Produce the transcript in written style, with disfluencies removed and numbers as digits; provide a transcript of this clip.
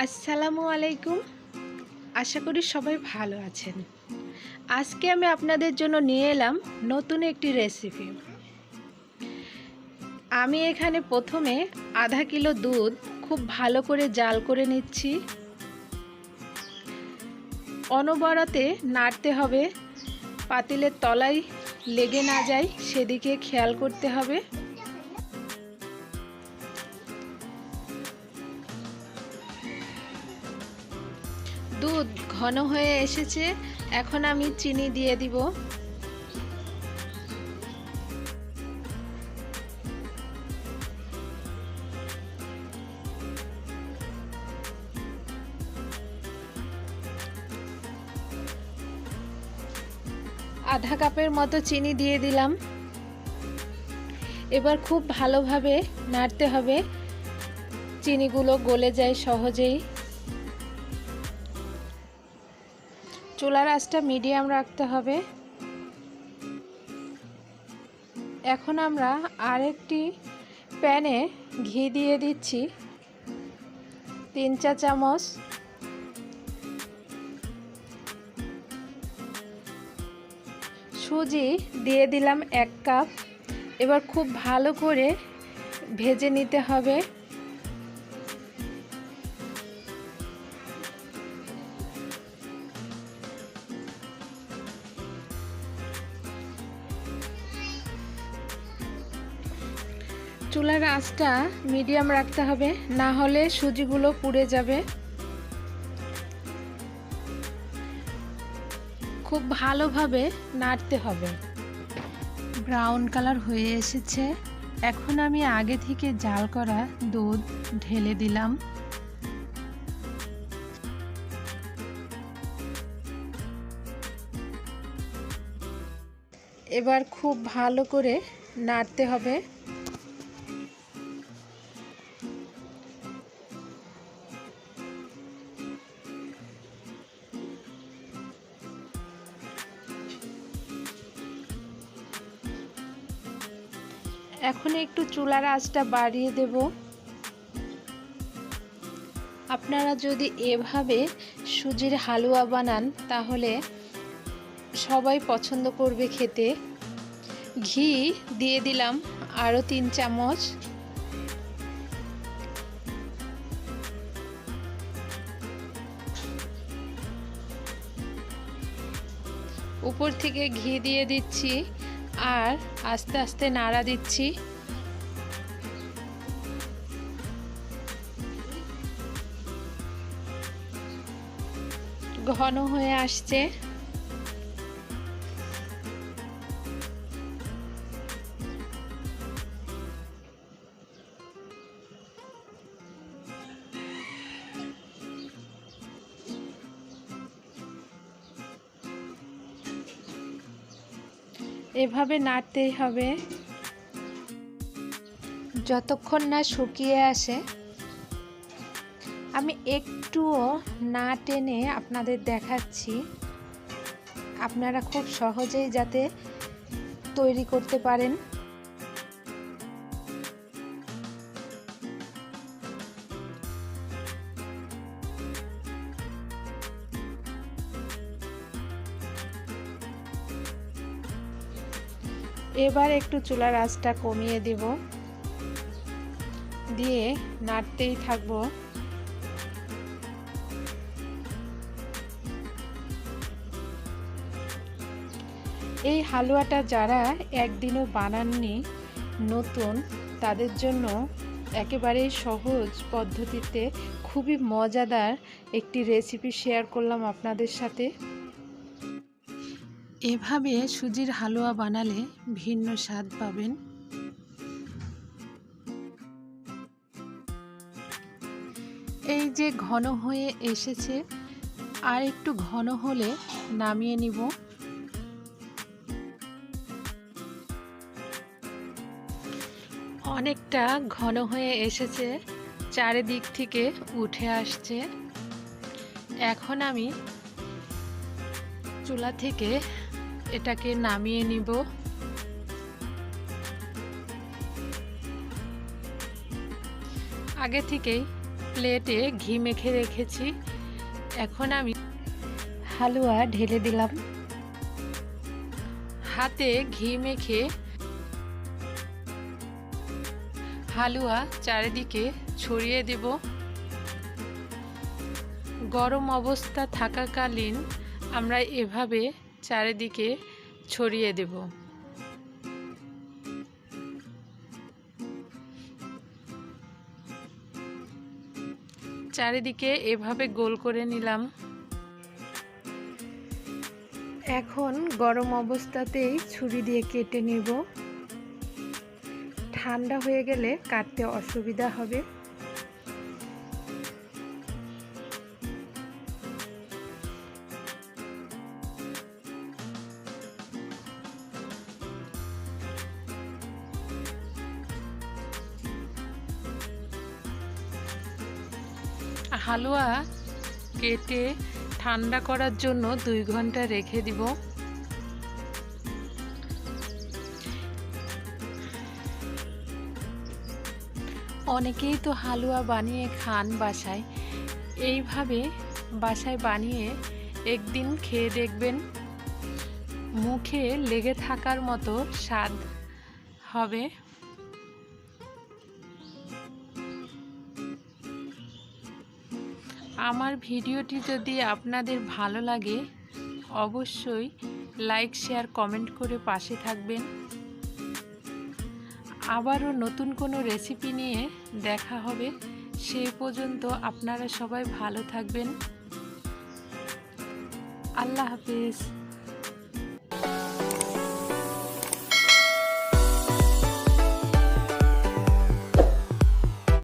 আসসালামু আলাইকুম। আশা করি সবাই ভালো আছেন। আজকে আমি আপনাদের জন্য নিয়ে এলাম নতুন একটি রেসিপি। আমি এখানে প্রথমে আধা কিলো দুধ খুব ভালো করে জাল করে নিচ্ছি। অনবরতে নাড়তে হবে, পাতিলের তলায় লেগে না যায় সেদিকে খেয়াল করতে হবে। দুধ ঘন হয়ে এসেছে, এখন আমি চিনি দিয়ে দিব। আধা কাপের মতো চিনি দিয়ে দিলাম। এবার খুব ভালোভাবে নাড়তে হবে, চিনিগুলো গলে যায় সহজেই। চুলার আঁচটা মিডিয়াম রাখতে হবে। এখন আমরা আরেকটি প্যানে ঘি দিয়ে দিচ্ছি 3 চা চামচ। সুজি দিয়ে দিলাম 1 কাপ। এবার খুব ভালো করে ভেজে নিতে হবে। চুলার আঁচটা মিডিয়াম রাখতে হবে, না হলে সুজিগুলো পুড়ে যাবে। খুব ভালোভাবে নাড়তে হবে। ব্রাউন কালার হয়ে এসেছে। এখন আমি আগে থেকে জাল করা দুধ ঢেলে দিলাম। এবার খুব ভালো করে নাড়তে হবে। এখন একটু চুলার আঁচটা বাড়িয়ে দেব। আপনারা যদি এভাবে সুজির হালুয়া বানান তাহলে সবাই পছন্দ করবে খেতে। ঘি দিয়ে দিলাম আরও 3 চামচ। উপর থেকে ঘি দিয়ে দিচ্ছি আর আস্তে আস্তে নাড়া দিচ্ছি। ঘন হয়ে আসছে। এভাবে নাড়তেই হবে যতক্ষণ না শুকিয়ে আসে। আমি একটুও না টেনে আপনাদের দেখাচ্ছি, আপনারা খুব সহজেই যাতে তৈরি করতে পারেন। এবার একটু চুলার আঁচটা কমিয়ে দেব, দিয়ে নাড়তেই থাকবো। এই হালুয়াটা যারা একদিনও বানাননি, নতুন, তাদের জন্য একেবারেই সহজ পদ্ধতিতে খুবই মজাদার একটি রেসিপি শেয়ার করলাম আপনাদের সাথে। এভাবে সুজির হালুয়া বানালে ভিন্ন স্বাদ পাবেন। এই যে ঘন হয়ে এসেছে, আর একটু ঘন হলে নামিয়ে নিব। অনেকটা ঘন হয়ে এসেছে, চারিদিক থেকে উঠে আসছে। এখন আমি চুলা থেকে এটাকে নামিয়ে নিব। আগে থেকেই প্লেটে ঘি মেখে রেখেছি। এখন আমি হালুয়া ঢেলে দিলাম। হাতে ঘি মেখে হালুয়া চারিদিকে ছড়িয়ে দেব। গরম অবস্থা থাকাকালীন আমরা এভাবে চারিদিকে ছড়িয়ে দেব। চারিদিকে এভাবে গোল করে নিলাম। এখন গরম অবস্থাতেই ছুরি দিয়ে কেটে নেব। ঠান্ডা হয়ে গেলে কাটতে অসুবিধা হবে। হালুয়া কেটে ঠান্ডা করার জন্য 2 ঘন্টা রেখে দিব। অনেকেই তো হালুয়া বানিয়ে খান বাসায়। এইভাবে বাসায় বানিয়ে একদিন খেয়ে দেখবেন, মুখে লেগে থাকার মতো স্বাদ হবে। আমার ভিডিওটি যদি আপনাদের ভালো লাগে অবশ্যই লাইক, শেয়ার, কমেন্ট করে পাশে থাকবেন। আবারও নতুন কোনো রেসিপি নিয়ে দেখা হবে। সেই পর্যন্ত আপনারা সবাই ভালো থাকবেন। আল্লাহ হাফেজ।